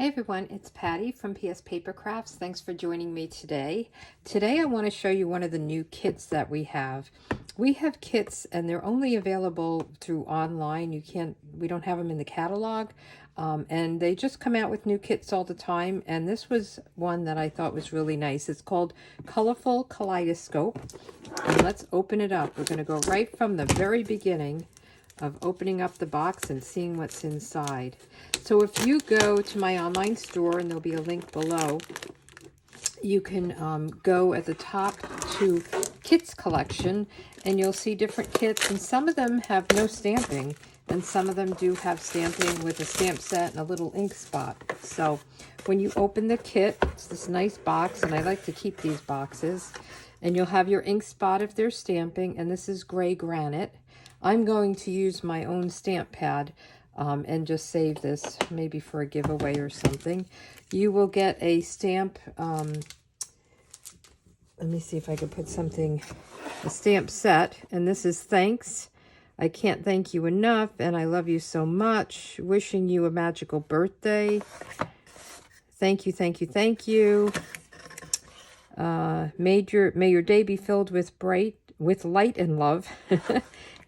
Hey everyone, it's Patty from pspapercrafts. Thanks for joining me today. Today I want to show you one of the new kits that we have. We have kits and they're only available through online. We don't have them in the catalog. And they just come out with new kits all the time. And this was one that I thought was really nice. It's called Colorful Kaleidoscope. And let's open it up. We're going to go right from the very beginning of opening up the box and seeing what's inside. So if you go to my online store, and there'll be a link below, you can go at the top to kits collection, and you'll see different kits, and some of them have no stamping, and some of them do have stamping with a stamp set and a little ink spot. So when you open the kit, it's this nice box, and I like to keep these boxes, and you'll have your ink spot if there's stamping, and this is gray granite. I'm going to use my own stamp pad and just save this maybe for a giveaway or something. You will get a stamp, let me see if I can put something, a stamp set, and this is thanks. I can't thank you enough, and I love you so much. Wishing you a magical birthday. Thank you, thank you, thank you. May your day be filled with light and love.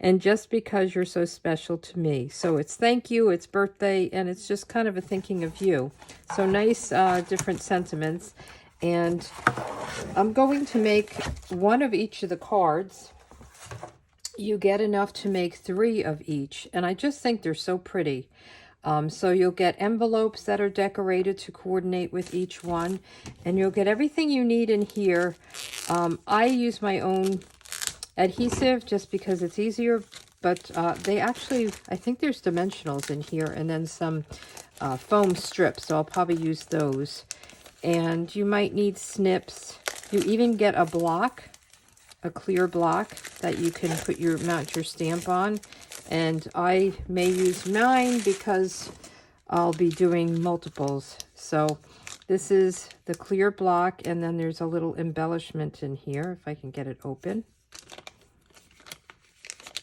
And just because you're so special to me. So it's thank you, it's birthday, and it's just kind of a thinking of you. So nice different sentiments. And I'm going to make one of each of the cards. You get enough to make 3 of each. And I just think they're so pretty. So you'll get envelopes that are decorated to coordinate with each one. And you'll get everything you need in here. I use my own adhesive just because it's easier, but they actually, I think there's dimensionals in here, and then some foam strips, so I'll probably use those. And you might need snips. You even get a block, a clear block that you can mount your stamp on, and I may use mine because I'll be doing multiples. So this is the clear block, and then there's a little embellishment in here if I can get it open.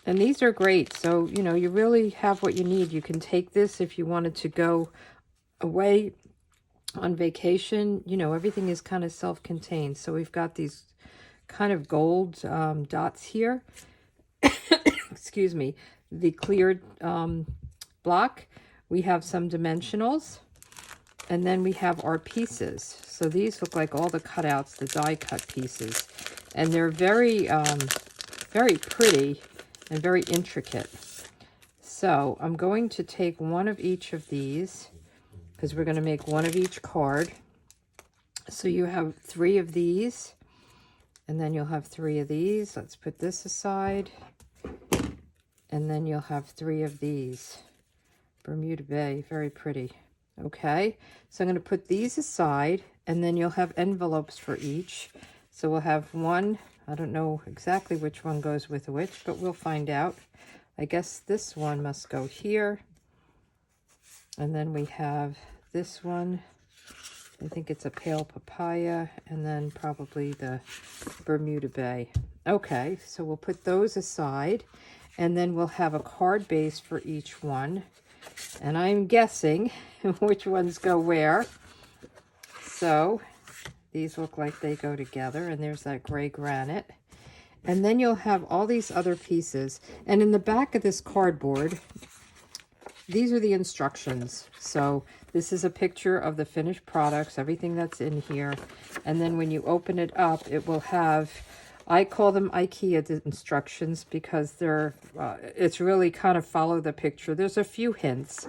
And these are great. So, you know, you really have what you need. You can take this if you wanted to go away on vacation. You know, everything is kind of self-contained. So we've got these kind of gold dots here. Excuse me. The cleared block. We have some dimensionals. And then we have our pieces. So these look like all the cutouts, the die cut pieces. And they're very, very pretty and very intricate. So I'm going to take one of each of these because we're going to make one of each card. So you have 3 of these, and then you'll have 3 of these. Let's put this aside. And then you'll have 3 of these. Bermuda Bay, very pretty. Okay, so I'm going to put these aside, and then you'll have envelopes for each. So we'll have one. I don't know exactly which one goes with which, but we'll find out. I guess this one must go here. And then we have this one. I think it's a pale papaya, and then probably the Bermuda Bay. Okay, so we'll put those aside, and then we'll have a card base for each one. And I'm guessing which ones go where. So these look like they go together, and there's that gray granite. And then you'll have all these other pieces. And in the back of this cardboard, these are the instructions. So this is a picture of the finished products, everything that's in here. And then when you open it up, it will have, I call them IKEA instructions because they're, it's really kind of follow the picture. There's a few hints.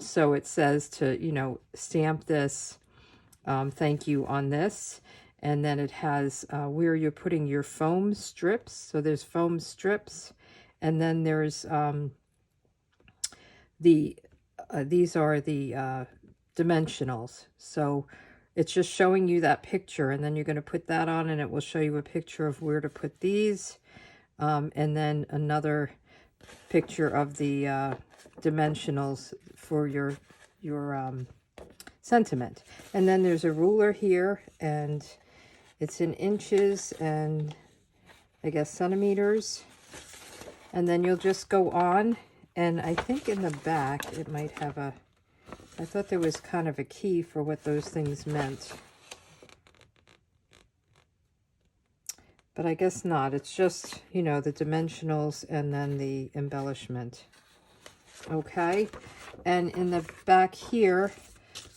So it says to, you know, stamp this. Thank you on this, and then it has where you're putting your foam strips. So there's foam strips, and then there's these are the dimensionals. So it's just showing you that picture, and then you're going to put that on, and it will show you a picture of where to put these, and then another picture of the dimensionals for your sentiment. And then there's a ruler here, and it's in inches and I guess centimeters. And then you'll just go on, and I think in the back it might have a I thought there was kind of a key for what those things meant. But I guess not. It's just, you know, the dimensionals and then the embellishment. Okay. And in the back here,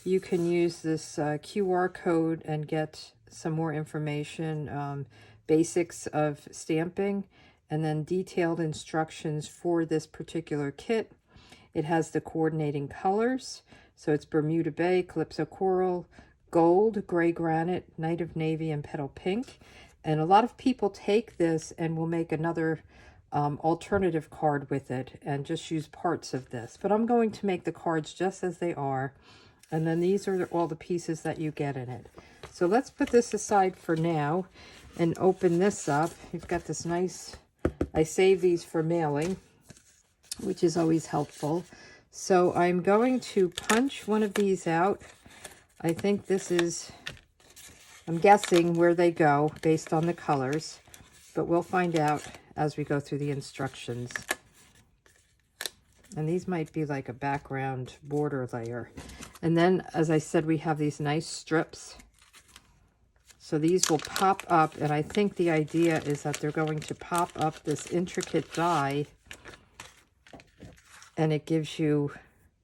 you can use this QR code and get some more information, basics of stamping, and then detailed instructions for this particular kit. It has the coordinating colors. So it's Bermuda Bay, Calypso Coral, Gold, Gray Granite, Night of Navy, and Petal Pink. And a lot of people take this and will make another alternative card with it and just use parts of this. But I'm going to make the cards just as they are. And then these are all the pieces that you get in it. So let's put this aside for now and open this up. You've got this nice, I save these for mailing, which is always helpful. So I'm going to punch one of these out. I think this is, I'm guessing where they go based on the colors, but we'll find out as we go through the instructions. And these might be like a background border layer. And then, as I said, we have these nice strips. So these will pop up, and I think the idea is that they're going to pop up this intricate die, and it gives you,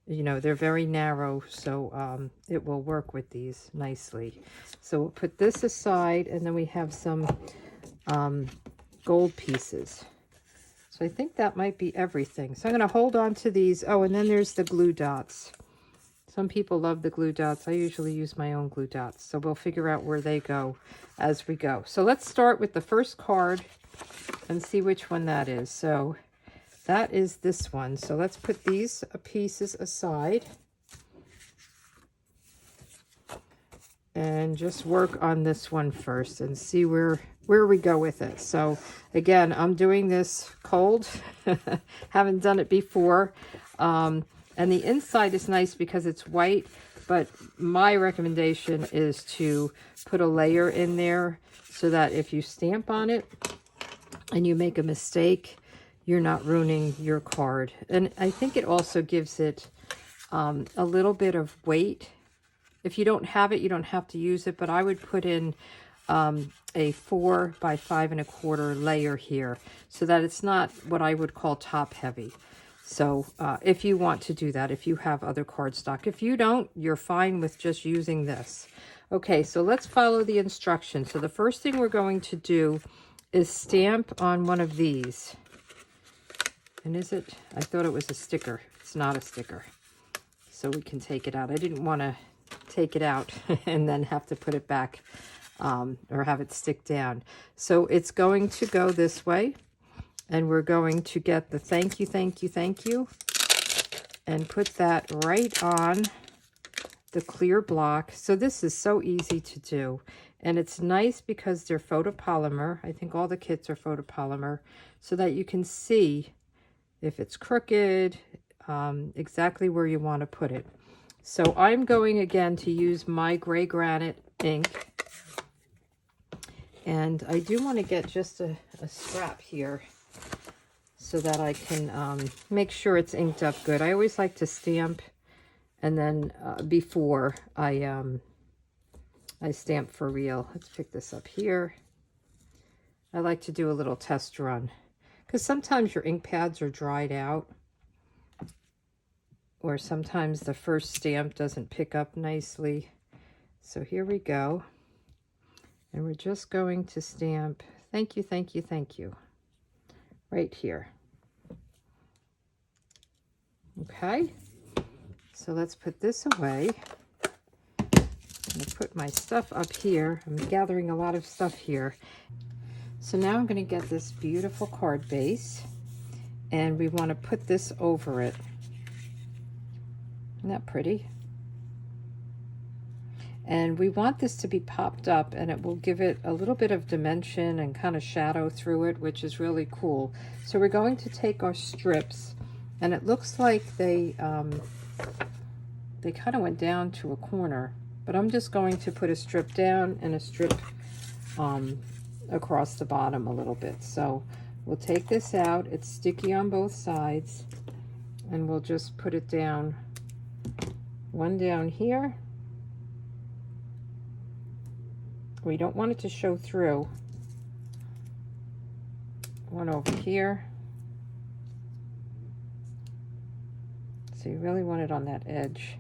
you know, they're very narrow, so it will work with these nicely. So we'll put this aside, and then we have some gold pieces. So I think that might be everything. So I'm going to hold on to these. Oh, and then there's the glue dots. Some people love the glue dots. I usually use my own glue dots. So we'll figure out where they go as we go. So let's start with the first card and see which one that is. So that is this one. So let's put these pieces aside and just work on this one first and see where we go with it. So again, I'm doing this cold. Haven't done it before. And the inside is nice because it's white, but my recommendation is to put a layer in there so that if you stamp on it and you make a mistake, you're not ruining your card. And I think it also gives it a little bit of weight. If you don't have it, you don't have to use it, but I would put in a 4 by 5 1/4 layer here so that it's not what I would call top heavy. So if you want to do that, if you have other cardstock. If you don't, you're fine with just using this. Okay, so let's follow the instructions. So the first thing we're going to do is stamp on one of these. And is it? I thought it was a sticker. It's not a sticker. So we can take it out. I didn't want to take it out and then have to put it back or have it stick down. So it's going to go this way. And we're going to get the thank you, thank you, thank you, and put that right on the clear block. So this is so easy to do. And it's nice because they're photopolymer. I think all the kits are photopolymer, so that you can see if it's crooked, exactly where you want to put it. So I'm going again to use my gray granite ink. And I do want to get just a scrap here, so that I can make sure it's inked up good. I always like to stamp, and then before I stamp for real. Let's pick this up here. I like to do a little test run, because sometimes your ink pads are dried out, or sometimes the first stamp doesn't pick up nicely. So here we go. And we're just going to stamp thank you, thank you, thank you, right here. Okay, so let's put this away. I'm going to put my stuff up here. I'm gathering a lot of stuff here. So now I'm going to get this beautiful card base, and we want to put this over it. Isn't that pretty? And we want this to be popped up, and it will give it a little bit of dimension and kind of shadow through it, which is really cool. So we're going to take our strips, and it looks like they kind of went down to a corner, but I'm just going to put a strip down and a strip across the bottom a little bit. So we'll take this out. It's sticky on both sides, and we'll just put it down one down here. We don't want it to show through. One over here. So you really want it on that edge.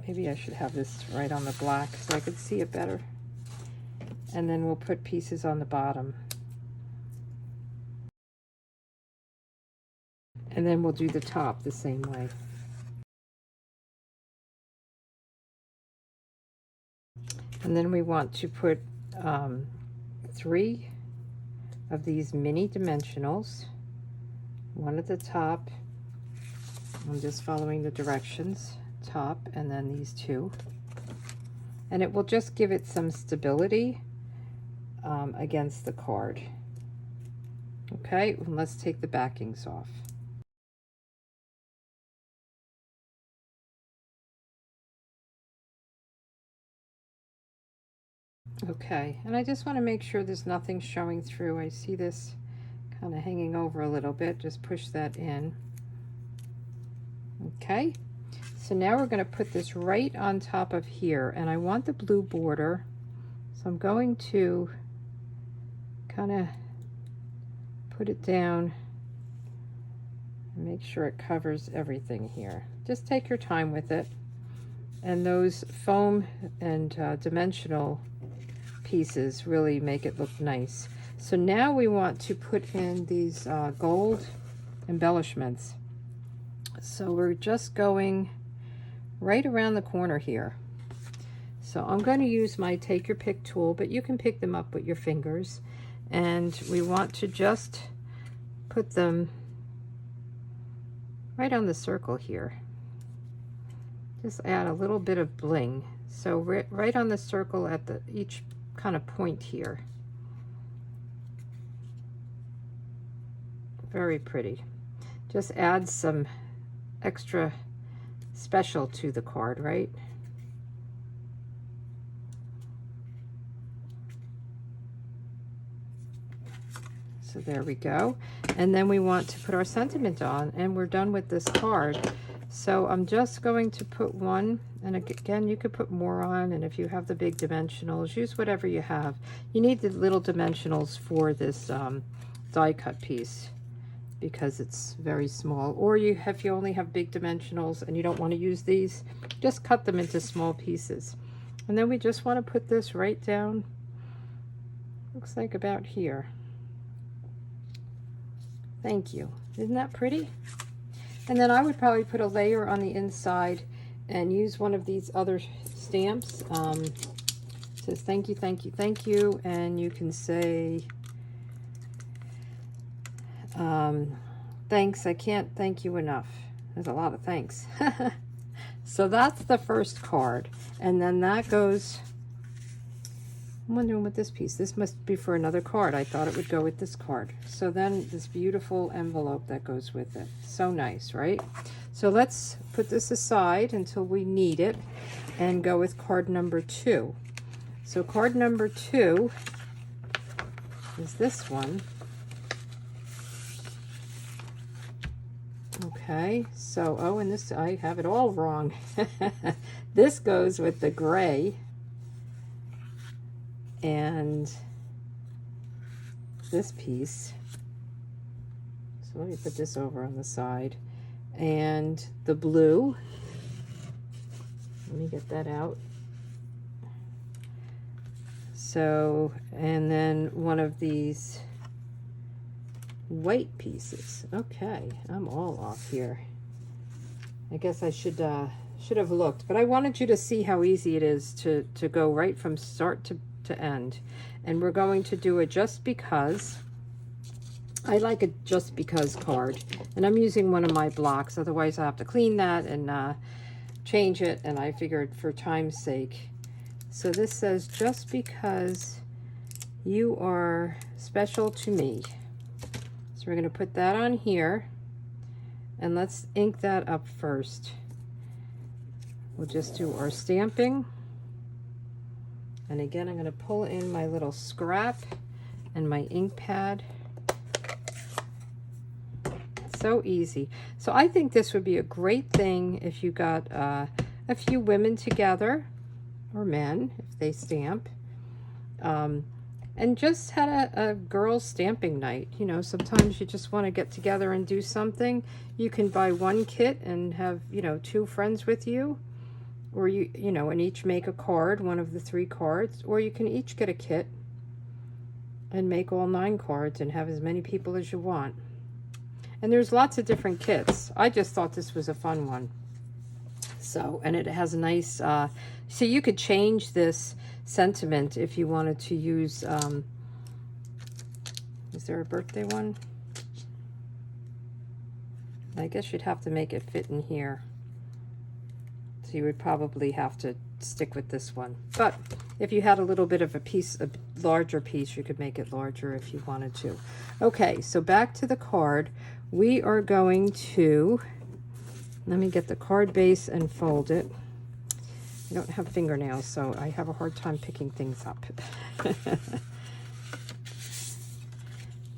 Maybe I should have this right on the black so I could see it better. And then we'll put pieces on the bottom. And then we'll do the top the same way. And then we want to put 3 of these mini dimensionals, one at the top. I'm just following the directions, top, and then these 2. And it will just give it some stability against the card. Okay, well, let's take the backings off. Okay, and I just want to make sure there's nothing showing through. I see this kind of hanging over a little bit. Just push that in. Okay, so now we're going to put this right on top of here, and I want the blue border, so I'm going to kind of put it down and make sure it covers everything here. Just take your time with it. And those foam and dimensional pieces really make it look nice. So now we want to put in these gold embellishments. So we're just going right around the corner here. So I'm going to use my take your pick tool, but you can pick them up with your fingers. And we want to just put them right on the circle here. Just add a little bit of bling. So right on the circle at each kind of point here. Very pretty. Just add some extra special to the card, right? So there we go. And then we want to put our sentiment on, and we're done with this card. So I'm just going to put one, and again, you could put more on, and if you have the big dimensionals, use whatever you have. You need the little dimensionals for this die cut piece because it's very small. Or if you only have big dimensionals and you don't want to use these, just cut them into small pieces. And then we just want to put this right down, looks like about here. Thank you. Isn't that pretty? And then I would probably put a layer on the inside and use one of these other stamps. It says thank you, thank you, thank you. And you can say, thanks, I can't thank you enough. There's a lot of thanks. So that's the first card. And then that goes, I'm wondering with this piece. This must be for another card. I thought it would go with this card. So then this beautiful envelope that goes with it. So nice, right? So let's put this aside until we need it and go with card number 2. So card number 2 is this one. Okay, so, oh, and this, I have it all wrong. This goes with the gray. And this piece, so let me put this over on the side, and the blue, let me get that out. So, and then one of these white pieces. Okay, I'm all off here. I guess I should have looked, but I wanted you to see how easy it is to go right from start to end. And we're going to do a just because. I like a just because card, and I'm using one of my blocks, otherwise I have to clean that and change it, and I figured for time's sake. So this says just because you are special to me. So we're going to put that on here, and let's ink that up first. We'll just do our stamping. And again, I'm going to pull in my little scrap and my ink pad. So easy. So I think this would be a great thing if you got a few women together, or men if they stamp, and just had a girls stamping night. You know, sometimes you just want to get together and do something. You can buy one kit and have, you know, 2 friends with you, or you know, and each make a card, one of the 3 cards, or you can each get a kit and make all 9 cards and have as many people as you want. And there's lots of different kits. I just thought this was a fun one. So, and it has a nice, so you could change this sentiment if you wanted to use, is there a birthday one? I guess you'd have to make it fit in here. So you would probably have to stick with this one. But if you had a little bit of a piece, a larger piece, you could make it larger if you wanted to. Okay, so back to the card. We are going to, let me get the card base and fold it. I don't have fingernails, so I have a hard time picking things up.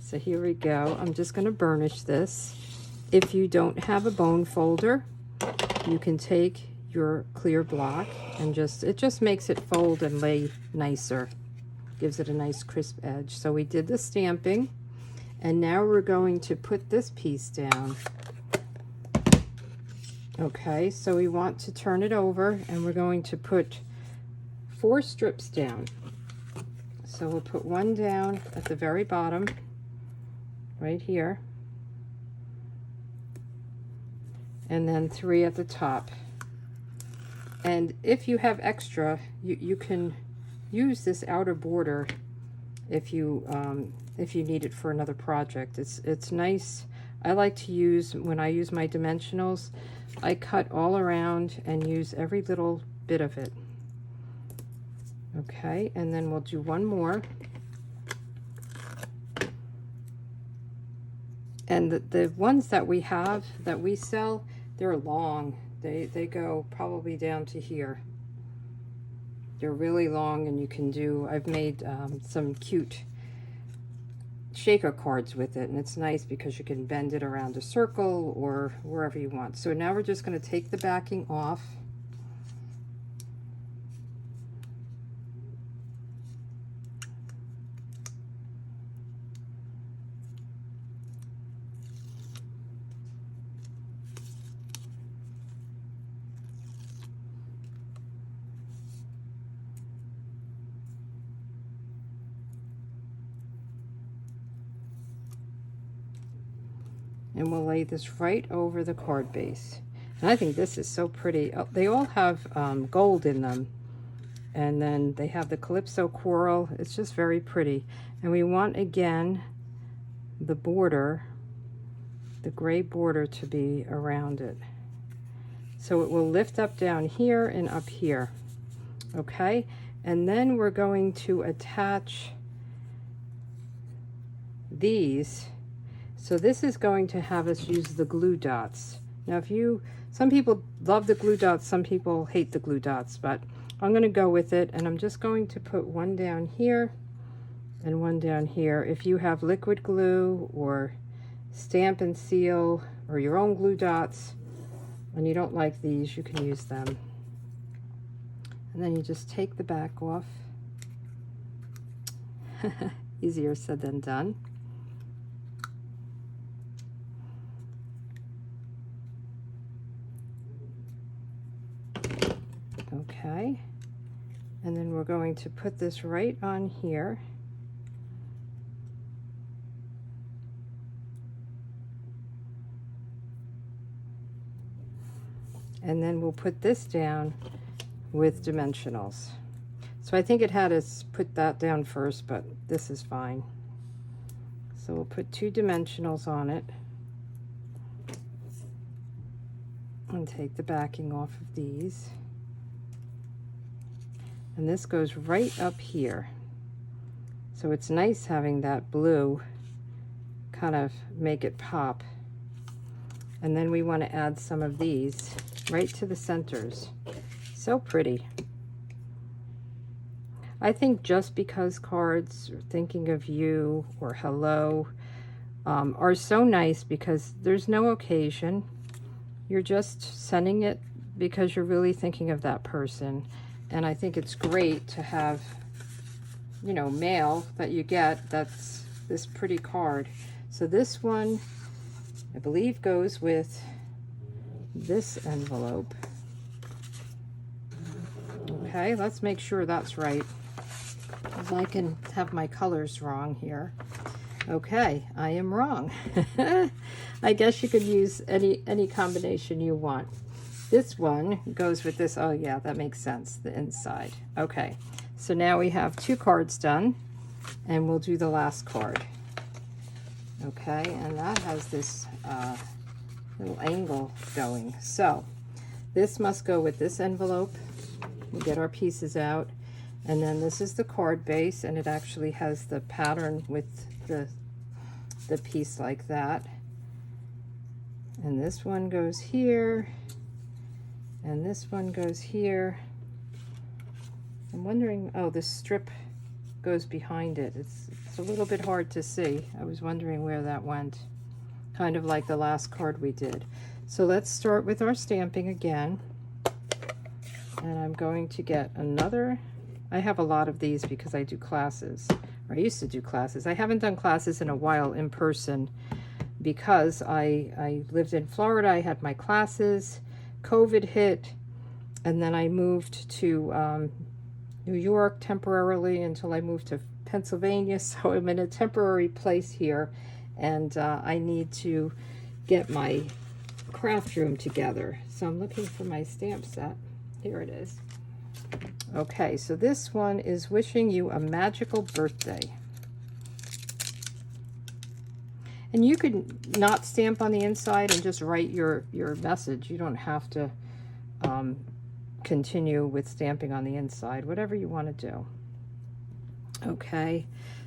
So here we go. I'm just going to burnish this. If you don't have a bone folder, you can take your clear block and it just makes it fold and lay nicer. Gives it a nice crisp edge. So we did the stamping, and now we're going to put this piece down. Okay, so we want to turn it over, and we're going to put 4 strips down. So we'll put one down at the very bottom, right here, and then 3 at the top. And if you have extra, you can use this outer border if you need it for another project. It's nice. I like to use, when I use my dimensionals, I cut all around and use every little bit of it. Okay, and then we'll do one more. And the ones that we have, that we sell, they're long. They go probably down to here. They're really long, and you can do, I've made some cute shaker cards with it, and it's nice because you can bend it around a circle or wherever you want. So now we're just going to take the backing off. And we'll lay this right over the card base. And I think this is so pretty. They all have gold in them. And then they have the Calypso coral. It's just very pretty. And we want, again, the border, the gray border, to be around it. So it will lift up down here and up here. Okay? And then we're going to attach these. So this is going to have us use the glue dots. Now some people love the glue dots, some people hate the glue dots, but I'm going to go with it, and I'm just going to put one down here and one down here. If you have liquid glue or Stamp and Seal or your own glue dots and you don't like these, you can use them. And then you just take the back off. Easier said than done. Okay, and then we're going to put this right on here. And then we'll put this down with dimensionals. So I think it had us put that down first, but this is fine. So we'll put 2 dimensionals on it and take the backing off of these. And this goes right up here. So it's nice having that blue kind of make it pop. And then we want to add some of these right to the centers. So pretty. I think just because cards are thinking of you or hello, are so nice because there's no occasion. You're just sending it because you're really thinking of that person. And I think it's great to have, you know, mail that you get that's this pretty card. So this one, I believe, goes with this envelope. Okay, let's make sure that's right, because I can have my colors wrong here. Okay, I am wrong. I guess you could use any combination you want. This one goes with this. Oh yeah, that makes sense, the inside. Okay, so now we have 2 cards done, and we'll do the last card. Okay, and that has this little angle going. So this must go with this envelope. We'll get our pieces out, and then this is the card base, and it actually has the pattern with the piece like that. And this one goes here, and this one goes here. I'm wondering, oh, this strip goes behind it. It's a little bit hard to see. I was wondering where that went, kind of like the last card we did. So let's start with our stamping again. And I'm going to get another, I have a lot of these because I do classes, or I used to do classes. I haven't done classes in a while in person because I lived in Florida. I had my classes, COVID hit, and then I moved to New York temporarily until I moved to Pennsylvania. So I'm in a temporary place here, and I need to get my craft room together. So I'm looking for my stamp set. Here it is. Okay, so this one is wishing you a magical birthday. And you could not stamp on the inside and just write your message. You don't have to continue with stamping on the inside, whatever you want to do. Okay,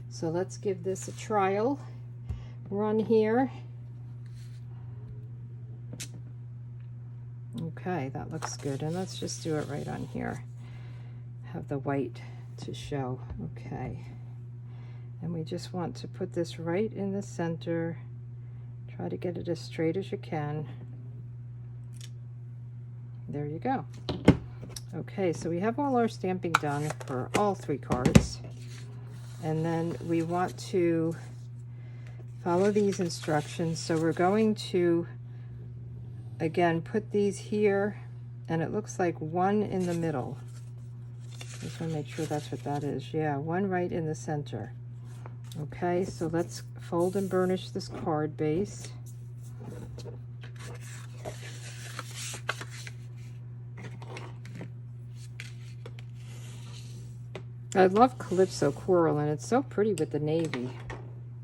so let's give this a trial run here. Okay, that looks good. And let's just do it right on here. Have the white to show. Okay. And we just want to put this right in the center. Try to get it as straight as you can. There you go. Okay, so we have all our stamping done for all 3 cards. And then we want to follow these instructions. So we're going to, again, put these here, and it looks like 1 in the middle. Just want to make sure that's what that is. Yeah, 1 right in the center. Okay, so let's fold and burnish this card base. I love Calypso Coral, and it's so pretty with the navy.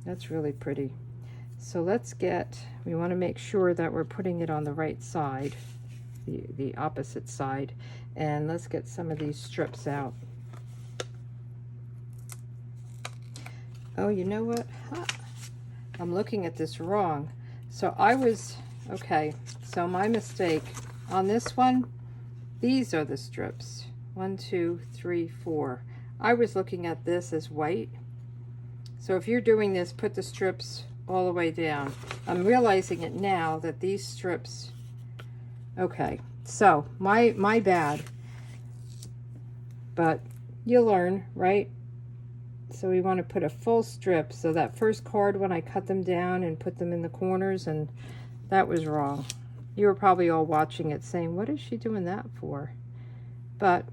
That's really pretty. So let's get, we want to make sure that we're putting it on the right side, the opposite side, and let's get some of these strips out. Oh, you know what? I'm looking at this wrong. So okay, so my mistake. On this one, these are the strips. 1, 2, 3, 4. I was looking at this as white. So if you're doing this, put the strips all the way down. I'm realizing it now that these strips, okay, so my bad, but you'll learn, right? So we want to put a full strip. So that first card, when I cut them down and put them in the corners, and that was wrong. You were probably all watching it saying, what is she doing that for? But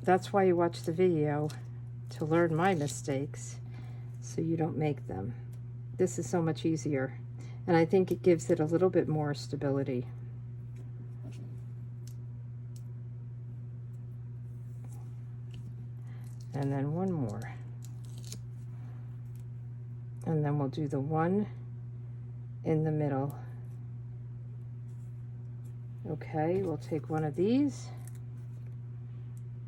that's why you watch the video, to learn my mistakes so you don't make them. This is so much easier, and I think it gives it a little bit more stability. And then 1 more. And then we'll do the 1 in the middle. Okay, we'll take one of these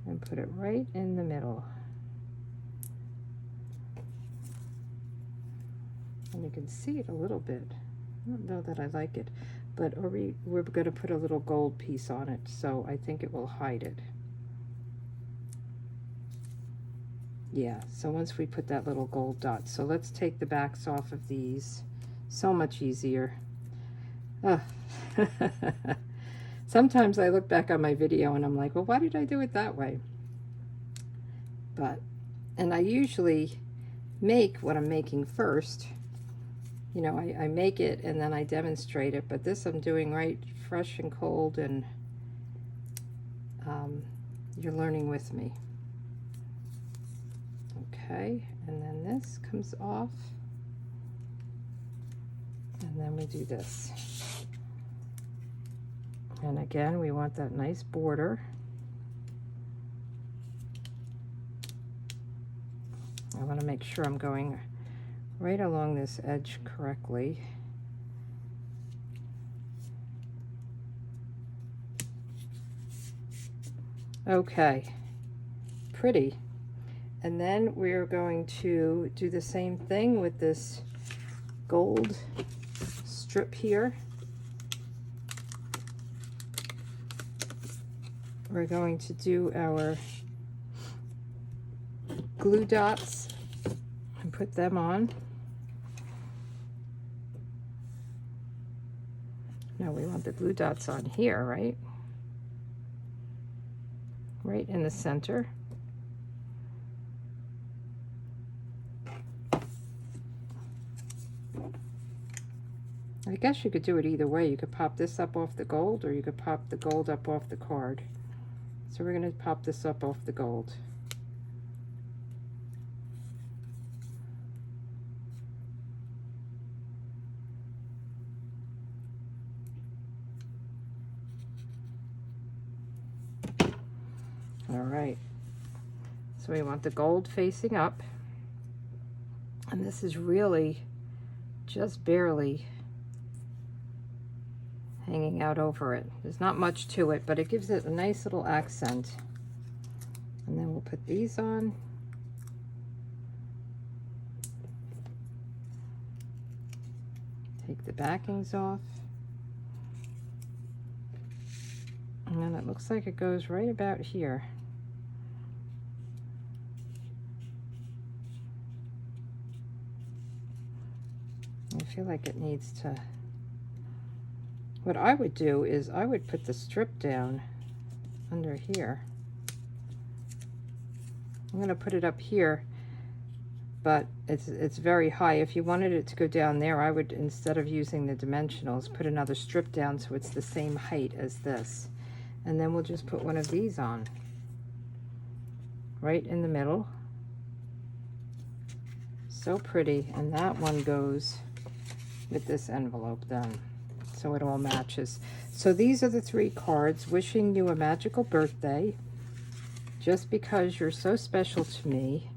and put it right in the middle. And you can see it a little bit. I don't know that I like it, but we're going to put a little gold piece on it, so I think it will hide it. Yeah, so once we put that little gold dot, so let's take the backs off of these. So much easier. Ugh. Sometimes I look back on my video and I'm like, well, why did I do it that way? But, and I usually make what I'm making first. You know, I make it and then I demonstrate it, but this I'm doing right fresh and cold, and you're learning with me. Okay, and then this comes off, and then we do this. And again, we want that nice border. I want to make sure I'm going right along this edge correctly. Okay, pretty. And then we're going to do the same thing with this gold strip here. We're going to do our glue dots and put them on. No, we want the glue dots on here, right? Right in the center. I guess you could do it either way. You could pop this up off the gold, or you could pop the gold up off the card. So we're going to pop this up off the gold. All right. So we want the gold facing up. And this is really just barely hanging out over it. There's not much to it, but it gives it a nice little accent. And then we'll put these on. Take the backings off. And then it looks like it goes right about here. I feel like it needs to... What I would do is I would put the strip down under here. I'm going to put it up here, but it's very high. If you wanted it to go down there, I would, instead of using the dimensionals, put another strip down so it's the same height as this. And then we'll just put one of these on right in the middle. So pretty. And that one goes with this envelope then, so it all matches. So these are the 3 cards. Wishing you a magical birthday, just because you're so special to me,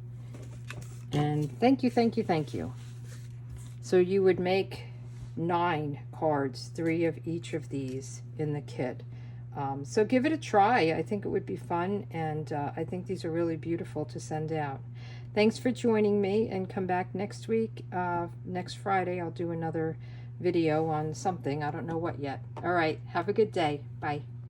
and thank you, thank you, thank you. So you would make 9 cards, 3 of each of these in the kit. So give it a try. I think it would be fun, and I think these are really beautiful to send out. Thanks for joining me, and come back next week. Next Friday I'll do another video on something. I don't know what yet. All right, have a good day. Bye.